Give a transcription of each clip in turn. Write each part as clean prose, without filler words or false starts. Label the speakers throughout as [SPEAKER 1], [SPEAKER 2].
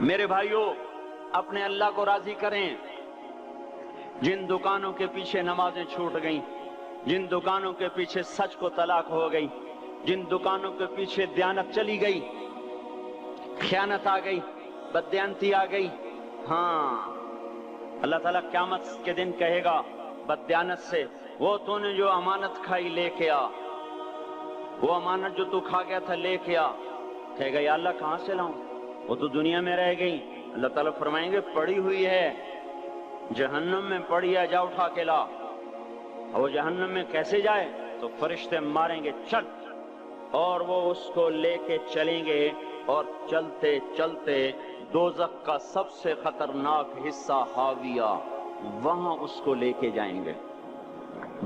[SPEAKER 1] میرے بھائیوں، اپنے اللہ کو راضی کریں۔ جن دکانوں کے پیچھے نمازیں چھوٹ گئیں، جن دکانوں کے پیچھے سچ کو طلاق ہو گئی، جن دکانوں کے پیچھے دیانت چلی گئی، خیانت آ گئی، بددیانتی آ گئی، ہاں اللہ تعالیٰ قیامت کے دن کہے گا بددیانت سے، وہ تو نے جو امانت کھائی لے کے آ، وہ امانت جو تو کھا گیا تھا لے کے آ۔ کہے گا یا اللہ کہاں سے لاؤں، وہ تو دنیا میں رہ گئی۔ اللہ تعالیٰ فرمائیں گے پڑی ہوئی ہے جہنم میں، پڑی ہے، جا اٹھا کے لا۔ وہ جہنم میں کیسے جائے؟ تو فرشتے ماریں گے چل، اور وہ اس کو لے کے چلیں گے، اور چلتے چلتے دوزخ کا سب سے خطرناک حصہ حاویہ، وہاں اس کو لے کے جائیں گے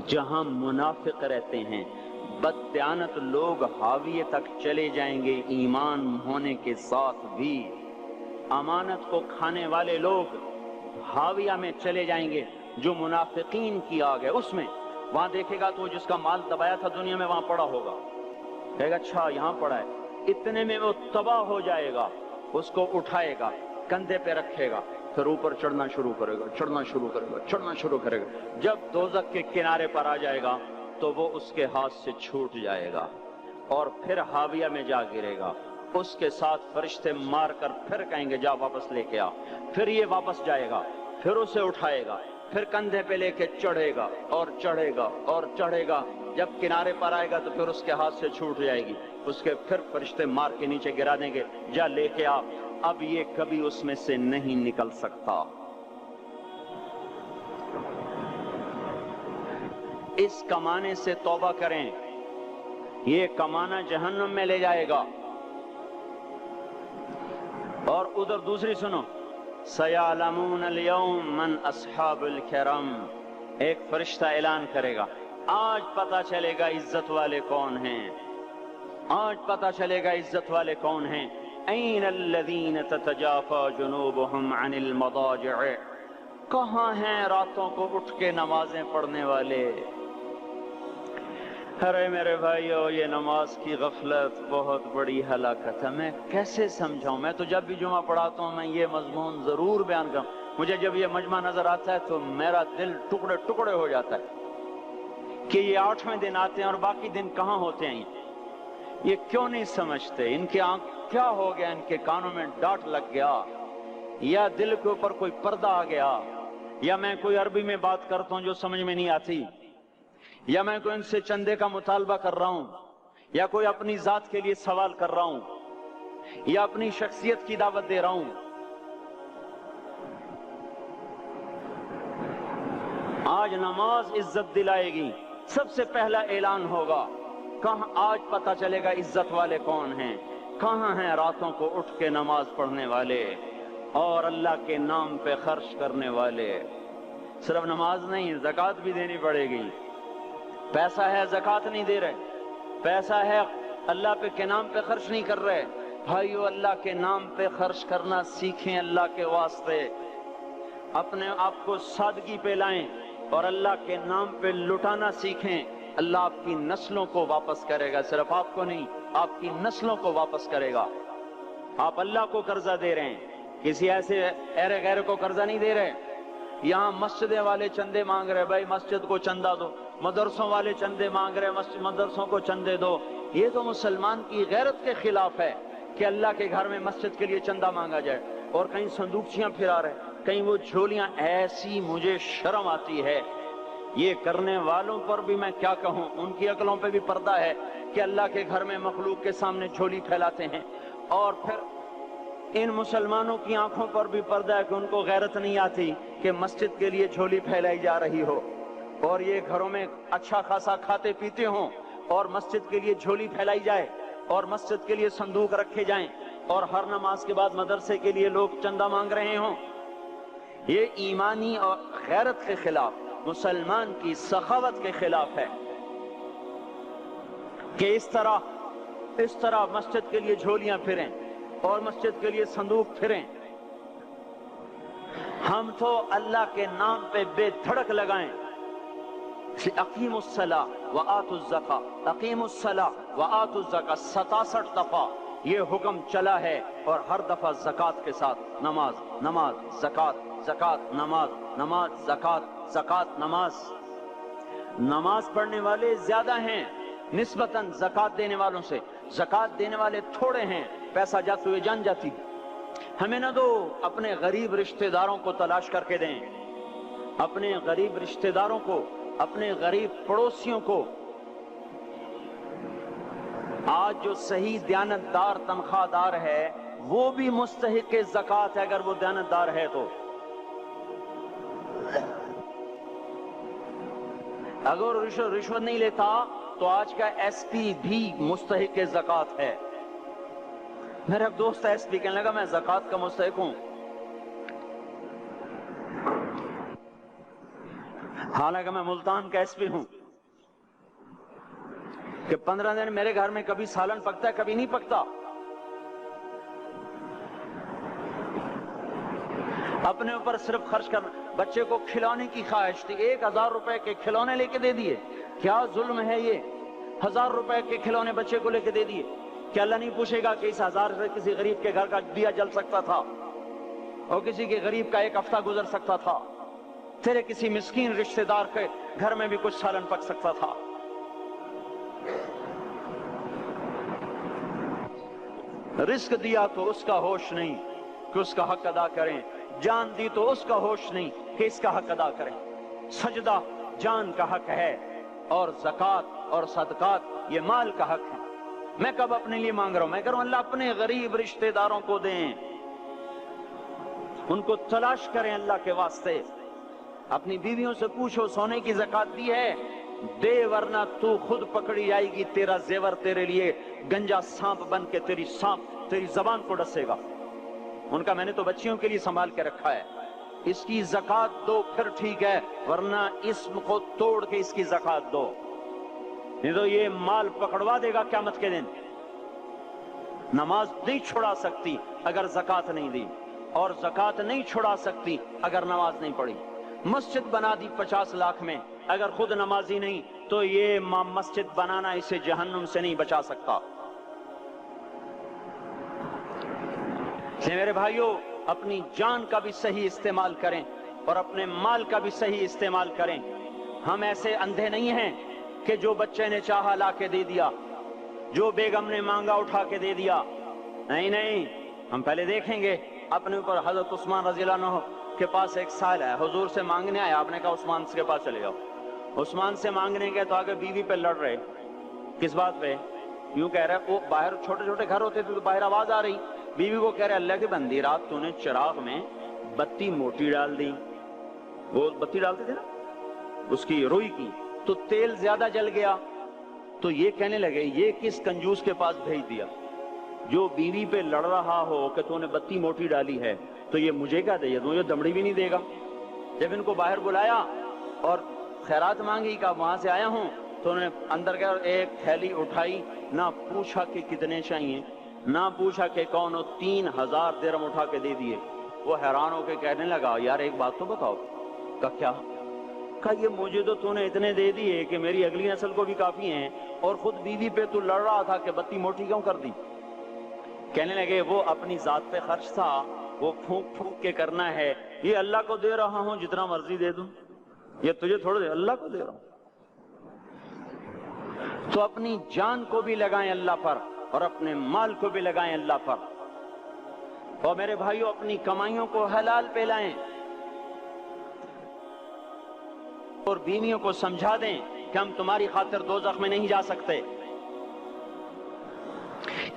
[SPEAKER 1] جہاں منافق رہتے ہیں۔ بددیانت لوگ حاویہ تک چلے جائیں گے ایمان ہونے کے ساتھ بھی، امانت کو کھانے والے لوگ حاویہ میں چلے جائیں گے جو منافقین کی آگ ہے اس میں۔ وہاں دیکھے گا تو جس کا مال دبایا تھا دنیا میں وہاں پڑا ہوگا، کہے گا اچھا یہاں پڑا ہے، اتنے میں وہ تباہ ہو جائے گا، اس کو اٹھائے گا، کندھے پہ رکھے گا، پھر اوپر چڑھنا شروع کرے گا، چڑھنا شروع کرے گا، چڑھنا شروع کرے گا۔ جب دوزخ کے کنارے پر آ جائے گا تو وہ اس کے ہاتھ سے چھوٹ جائے گا اور پھر حاویہ میں جا گرے گا۔ اس کے ساتھ فرشتے مار کر پھر کہیں گے جا واپس لے کے آ، پھر یہ واپس جائے گا، پھر اسے اٹھائے گا، پھر کندھے پہ لے کے چڑھے گا اور چڑھے گا اور چڑھے گا۔ جب کنارے پر آئے گا تو پھر اس کے ہاتھ سے چھوٹ جائے گی، اس کے پھر فرشتے مار کے نیچے گرا دیں گے، جا لے کے آ۔ اب یہ کبھی اس میں سے نہیں نکل سکتا۔ اس کمانے سے توبہ کریں، یہ کمانا جہنم میں لے جائے گا۔ اور ادھر دوسری سنو، سَيَعْلَمُونَ الْيَوْمَ مَنْ أَصْحَابُ الْكِرَامِ، ایک فرشتہ اعلان کرے گا آج پتہ چلے گا عزت والے کون ہیں، آج پتہ چلے گا عزت والے کون ہیں۔ أَيْنَ الَّذِينَ تَتَجَافَى جُنُوبُهُمْ عَنِ الْمَضَاجِعِ، کہاں ہیں راتوں کو اٹھ کے نمازیں پڑھنے والے؟ ارے میرے بھائیو، یہ نماز کی غفلت بہت بڑی ہلاکت ہے۔ میں کیسے سمجھاؤں؟ میں تو جب بھی جمعہ پڑھاتا ہوں میں یہ مضمون ضرور بیان کروں، مجھے جب یہ مجمع نظر آتا ہے تو میرا دل ٹکڑے ٹکڑے ہو جاتا ہے کہ یہ 8ویں دن آتے ہیں اور باقی دن کہاں ہوتے ہیں؟ یہ کیوں نہیں سمجھتے؟ ان کے آنکھ کیا ہو گیا؟ ان کے کانوں میں ڈاٹ لگ گیا، یا دل کے اوپر کوئی پردہ آ گیا، یا میں کوئی عربی میں بات کرتا ہوں جو سمجھ میں نہیں آتی، یا میں کوئی ان سے چندے کا مطالبہ کر رہا ہوں، یا کوئی اپنی ذات کے لیے سوال کر رہا ہوں، یا اپنی شخصیت کی دعوت دے رہا ہوں۔ آج نماز عزت دلائے گی، سب سے پہلا اعلان ہوگا، کہاں آج پتہ چلے گا عزت والے کون ہیں، کہاں ہیں راتوں کو اٹھ کے نماز پڑھنے والے اور اللہ کے نام پہ خرچ کرنے والے۔ صرف نماز نہیں، زکوٰۃ بھی دینی پڑے گی۔ پیسہ ہے زکوٰۃ نہیں دے رہے، پیسہ ہے اللہ کے نام پہ خرچ نہیں کر رہے۔ بھائیو، اللہ کے نام پہ خرچ کرنا سیکھیں، اللہ کے واسطے اپنے آپ کو سادگی پہ لائیں اور اللہ کے نام پہ لٹانا سیکھیں۔ اللہ آپ کی نسلوں کو واپس کرے گا، صرف آپ کو نہیں، آپ کی نسلوں کو واپس کرے گا۔ آپ اللہ کو قرضہ دے رہے ہیں، کسی ایسے ایرے غیر کو قرضہ نہیں دے رہے۔ یہاں مسجدیں والے چندے مانگ رہے، بھائی مسجد کو چندہ دو، مدرسوں والے چندے مانگ رہے، مدرسوں کو چندے دو۔ یہ تو مسلمان کی غیرت کے خلاف ہے کہ اللہ کے گھر میں مسجد کے لیے چندہ مانگا جائے، اور کہیں صندوقچیاں پھرا رہے، کہیں وہ جھولیاں، ایسی مجھے شرم آتی ہے۔ یہ کرنے والوں پر بھی میں کیا کہوں، ان کی عقلوں پہ بھی پردہ ہے کہ اللہ کے گھر میں مخلوق کے سامنے جھولی پھیلاتے ہیں، اور پھر ان مسلمانوں کی آنکھوں پر بھی پردہ ہے کہ ان کو غیرت نہیں آتی کہ مسجد کے لیے جھولی پھیلائی جا رہی ہو، اور یہ گھروں میں اچھا خاصا کھاتے پیتے ہوں اور مسجد کے لیے جھولی پھیلائی جائے اور مسجد کے لیے صندوق رکھے جائیں، اور ہر نماز کے بعد مدرسے کے لیے لوگ چندہ مانگ رہے ہوں۔ یہ ایمانی اور غیرت کے خلاف، مسلمان کی سخاوت کے خلاف ہے کہ اس طرح مسجد کے لیے جھولیاں پھریں اور مسجد کے لیے صندوق پھریں۔ ہم تو اللہ کے نام پہ بے دھڑک لگائیں، اقیموا الصلاۃ وآتوا الزکاۃ، اقیموا الصلاۃ وآتوا الزکاۃ 67 دفعہ یہ حکم چلا ہے، اور ہر دفعہ زکوٰۃ کے ساتھ نماز، نماز، زکوٰۃ، زکوٰۃ، نماز، نماز، زکوٰۃ، زکوٰۃ، نماز۔ نماز پڑھنے والے زیادہ ہیں نسبتاً زکوٰۃ دینے والوں سے، زکوٰۃ دینے والے تھوڑے ہیں، پیسہ جاتے ہوئے جان جاتی۔ ہمیں نہ دو، اپنے غریب رشتہ داروں کو تلاش کر کے دیں، اپنے غریب رشتہ داروں کو، اپنے غریب پڑوسیوں کو۔ آج جو صحیح دیانتدار تنخواہ دار ہے وہ بھی مستحق زکوٰۃ ہے، اگر وہ دیانتدار ہے تو۔ اگر رشوت نہیں لیتا تو آج کا ایس پی بھی مستحق زکوٰۃ ہے۔ میرا دوست ایس پی کہنے لگا میں زکوٰۃ کا مستحق ہوں، حالانکہ میں ملتان کا ایس پی ہوں، کہ 15 دن میرے گھر میں کبھی سالن پکتا ہے، کبھی نہیں پکتا۔ اپنے اوپر صرف خرچ کرنا، بچے کو کھلانے کی خواہش تھی، 1000 روپے کے کھلونے لے کے دے دیے، کیا ظلم ہے یہ؟ 1000 روپے کے کھلونے بچے کو لے کے دے دیے، کیا اللہ نہیں پوچھے گا کہ اس 1000 سے کسی غریب کے گھر کا دیا جل سکتا تھا، اور کسی کے غریب کا ایک ہفتہ گزر سکتا تھا، تیرے کسی مسکین رشتہ دار کے گھر میں بھی کچھ سالن پک سکتا تھا۔ رزق دیا تو اس کا ہوش نہیں کہ اس کا حق ادا کریں، جان دی تو اس کا ہوش نہیں کہ اس کا حق ادا کریں۔ سجدہ جان کا حق ہے، اور زکوٰۃ اور صدقات یہ مال کا حق ہے۔ میں کب اپنے لیے مانگ رہا ہوں؟ میں کہہ رہا ہوں اللہ اپنے غریب رشتہ داروں کو دیں، ان کو تلاش کریں اللہ کے واسطے۔ اپنی بیویوں سے پوچھو سونے کی زکوٰۃ دی ہے؟ دے، ورنہ تو خود پکڑی جائے گی، تیرا زیور تیرے لیے گنجا سانپ بن کے تیری زبان کو ڈسے گا۔ ان کا میں نے تو بچیوں کے لیے سنبھال کے رکھا ہے، اس کی زکوٰۃ دو پھر ٹھیک ہے، ورنہ اسم کو توڑ کے اس کی زکوٰۃ دو، نہیں تو یہ مال پکڑوا دے گا قیامت کے دن۔ نماز نہیں چھڑا سکتی اگر زکوٰۃ نہیں دی، اور زکوٰۃ نہیں چھڑا سکتی اگر نماز نہیں پڑھی۔ مسجد بنا دی 50 لاکھ میں، اگر خود نمازی نہیں تو یہ مسجد بنانا اسے جہنم سے نہیں بچا سکتا۔ میرے بھائیوں، اپنی جان کا بھی صحیح استعمال کریں اور اپنے مال کا بھی صحیح استعمال کریں۔ ہم ایسے اندھے نہیں ہیں کہ جو بچے نے چاہا لا کے دے دیا، جو بیگم نے مانگا اٹھا کے دے دیا۔ نہیں نہیں، ہم پہلے دیکھیں گے اپنے اوپر۔ حضرت عثمان رضی اللہ عنہ کے پاس ایک سائل ہے، حضور سے مانگنے آیا، آپ نے کہا عثمان کے پاس چلے جاؤ۔ عثمان سے مانگنے گئے تو آگے بیوی پہ لڑ رہے، کس بات پہ؟ یوں کہہ رہے، وہ باہر چھوٹے چھوٹے گھر ہوتے تھے تو باہر آواز آ رہی، بیوی کو کہہ رہے اللہ کی بندی رات تو نے چراغ میں بتی موٹی ڈال دی، وہ بتی ڈالتے تھے نا اس کی روئی کی، تو تیل زیادہ جل گیا۔ تو یہ کہنے لگے یہ کس کنجوس کے پاس بھیج دیا؟ جو بیوی پہ لڑ رہا ہو کہ تو نے بتی موٹی ڈالی ہے تو یہ مجھے کیا دے دوں، یہ دمڑی بھی نہیں دے گا۔ جب ان کو باہر بلایا اور خیرات مانگی کہ وہاں سے آیا ہوں، تو انہوں نے اندر گیا، ایک تھیلی اٹھائی، نہ پوچھا کہ کتنے چاہیے، نہ پوچھا کہ کون ہو، 3000 درہم اٹھا کے دے دیے۔ وہ حیران ہو کے کہنے لگا یار ایک بات تو بتاؤ۔ کہا کیا؟ کہا یہ مجھے تو نے اتنے دے دیے کہ میری اگلی نسل کو بھی کافی ہیں، اور خود بیوی پہ تو لڑ رہا تھا کہ بتی موٹی کیوں کر دی؟ کہنے لگے وہ اپنی ذات پہ خرچ تھا، وہ پھونک پھونک کے کرنا ہے، یہ اللہ کو دے رہا ہوں جتنا مرضی دے دوں، یہ تجھے تھوڑا دے، اللہ کو دے رہا ہوں۔ تو اپنی جان کو بھی لگائیں اللہ پر اور اپنے مال کو بھی لگائیں اللہ پر۔ اور میرے بھائیوں اپنی کمائیوں کو حلال پہ لائیں، اور بیویوں کو سمجھا دیں کہ ہم تمہاری خاطر دوزخ میں نہیں جا سکتے۔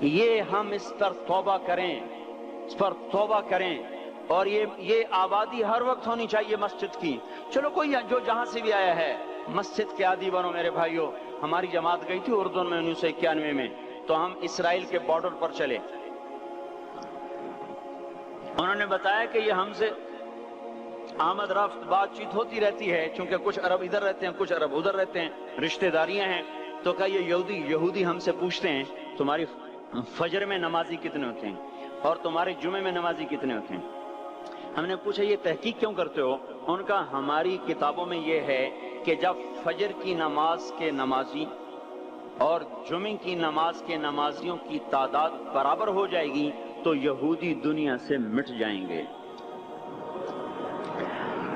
[SPEAKER 1] یہ ہم اس پر توبہ کریں، اس پر توبہ کریں، اور یہ آبادی ہر وقت ہونی چاہیے مسجد کی۔ چلو کوئی جو جہاں سے بھی آیا ہے مسجد کے عادی بنو میرے بھائیوں۔ ہماری جماعت گئی تھی اردن میں 1991 میں، تو ہم اسرائیل کے بارڈر پر چلے۔ انہوں نے بتایا کہ یہ ہم سے آمد رفت بات چیت ہوتی رہتی ہے، چونکہ کچھ عرب ادھر رہتے ہیں کچھ عرب ادھر رہتے ہیں، رشتہ داریاں ہیں۔ تو کہا یہ یہودی ہم سے پوچھتے ہیں تمہاری فجر میں نمازی کتنے ہوتے ہیں اور تمہارے جمعے میں نمازی کتنے ہوتے ہیں؟ ہم نے پوچھا یہ تحقیق کیوں کرتے ہو؟ ان کا ہماری کتابوں میں یہ ہے کہ جب فجر کی نماز کے نمازی اور جمعے کی نماز کے نمازیوں کی تعداد برابر ہو جائے گی تو یہودی دنیا سے مٹ جائیں گے۔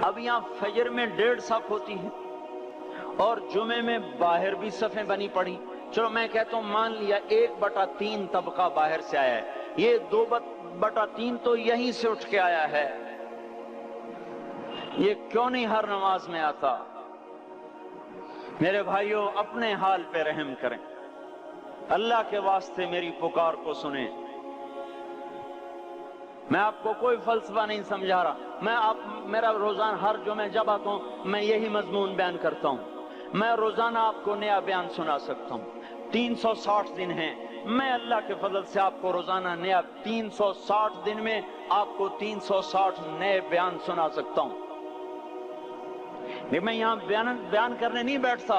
[SPEAKER 1] اب یہاں فجر میں 1.5 صف ہوتی ہے اور جمعے میں باہر بھی صفیں بنی پڑی، چلو میں کہتا ہوں مان لیا 1/3 طبقہ باہر سے آیا ہے، یہ 2/3 تو یہیں سے اٹھ کے آیا ہے، یہ کیوں نہیں ہر نماز میں آتا؟ میرے بھائیوں اپنے حال پہ رحم کریں، اللہ کے واسطے میری پکار کو سنیں۔ میں آپ کو کوئی فلسفہ نہیں سمجھا رہا، میرا روزانہ ہر جمعہ جب آتا ہوں میں یہی مضمون بیان کرتا ہوں، میں روزانہ آپ کو نیا بیان سنا سکتا ہوں۔ 360 دن ہیں، میں اللہ کے فضل سے آپ کو روزانہ نیا 360 دن میں آپ کو 360 نئے بیان سنا سکتا ہوں۔ میں یہاں بیان کرنے نہیں بیٹھتا،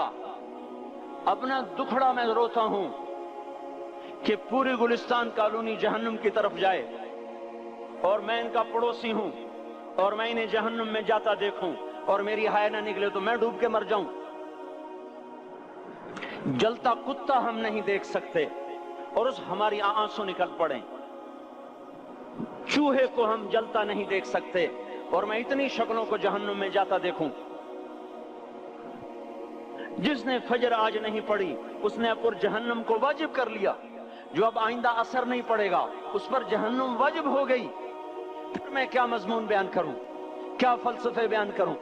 [SPEAKER 1] اپنا دکھڑا میں روتا ہوں کہ پوری گلستان کالونی جہنم کی طرف جائے اور میں ان کا پڑوسی ہوں اور میں انہیں جہنم میں جاتا دیکھوں اور میری ہائے نہ نکلے تو میں ڈوب کے مر جاؤں۔ جلتا کتا ہم نہیں دیکھ سکتے اور اس ہماری آنسو نکل پڑیں، چوہے کو ہم جلتا نہیں دیکھ سکتے اور میں اتنی شکلوں کو جہنم میں جاتا دیکھوں۔ جس نے فجر آج نہیں پڑھی اس نے پر جہنم کو واجب کر لیا، جو اب آئندہ اثر نہیں پڑے گا اس پر جہنم واجب ہو گئی، پھر میں کیا مضمون بیان کروں، کیا فلسفے بیان کروں؟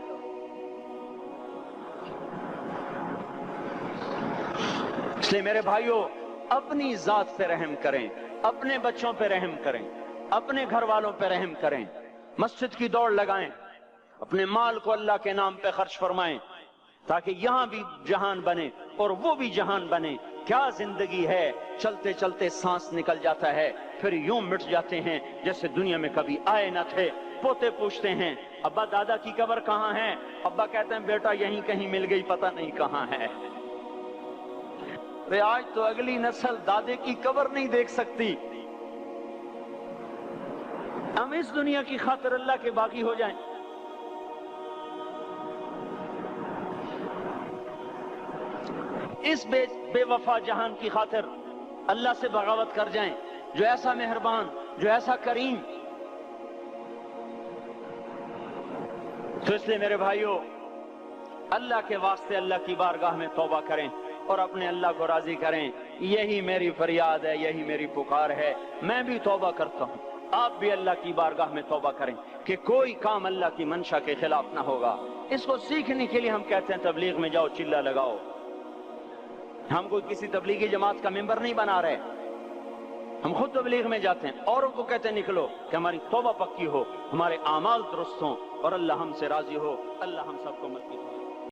[SPEAKER 1] اس لیے میرے بھائیوں اپنی ذات پہ رحم کریں، اپنے بچوں پہ رحم کریں، اپنے گھر والوں پہ رحم کریں، مسجد کی دوڑ لگائیں، اپنے مال کو اللہ کے نام پہ خرچ فرمائیں تاکہ یہاں بھی جہان بنے اور وہ بھی جہان بنے۔ کیا زندگی ہے، چلتے چلتے سانس نکل جاتا ہے پھر یوں مٹ جاتے ہیں جیسے دنیا میں کبھی آئے نہ تھے۔ پوتے پوچھتے ہیں ابا دادا کی قبر کہاں ہے؟ ابا کہتے ہیں بیٹا یہیں کہیں مل گئی، پتہ نہیں کہاں ہے۔ آج تو اگلی نسل دادے کی قبر نہیں دیکھ سکتی، ہم اس دنیا کی خاطر اللہ کے باقی ہو جائیں۔ اس بے وفا جہان کی خاطر اللہ سے بغاوت کر جائیں جو ایسا مہربان، جو ایسا کریم۔ تو اس لیے میرے بھائیوں اللہ کے واسطے اللہ کی بارگاہ میں توبہ کریں اور اپنے اللہ کو راضی کریں، یہی میری فریاد ہے، یہی میری پکار ہے۔ میں بھی توبہ کرتا ہوں، آپ بھی اللہ کی بارگاہ میں توبہ کریں کہ کوئی کام اللہ کی منشا کے خلاف نہ ہوگا۔ اس کو سیکھنے کے لیے ہم کہتے ہیں تبلیغ میں جاؤ چلہ لگاؤ، ہم کوئی کسی تبلیغی جماعت کا ممبر نہیں بنا رہے، ہم خود تبلیغ میں جاتے ہیں، اوروں کو کہتے ہیں نکلو کہ ہماری توبہ پکی ہو، ہمارے اعمال درست ہوں اور اللہ ہم سے راضی ہو۔ اللہ ہم سب کو مدد کرے۔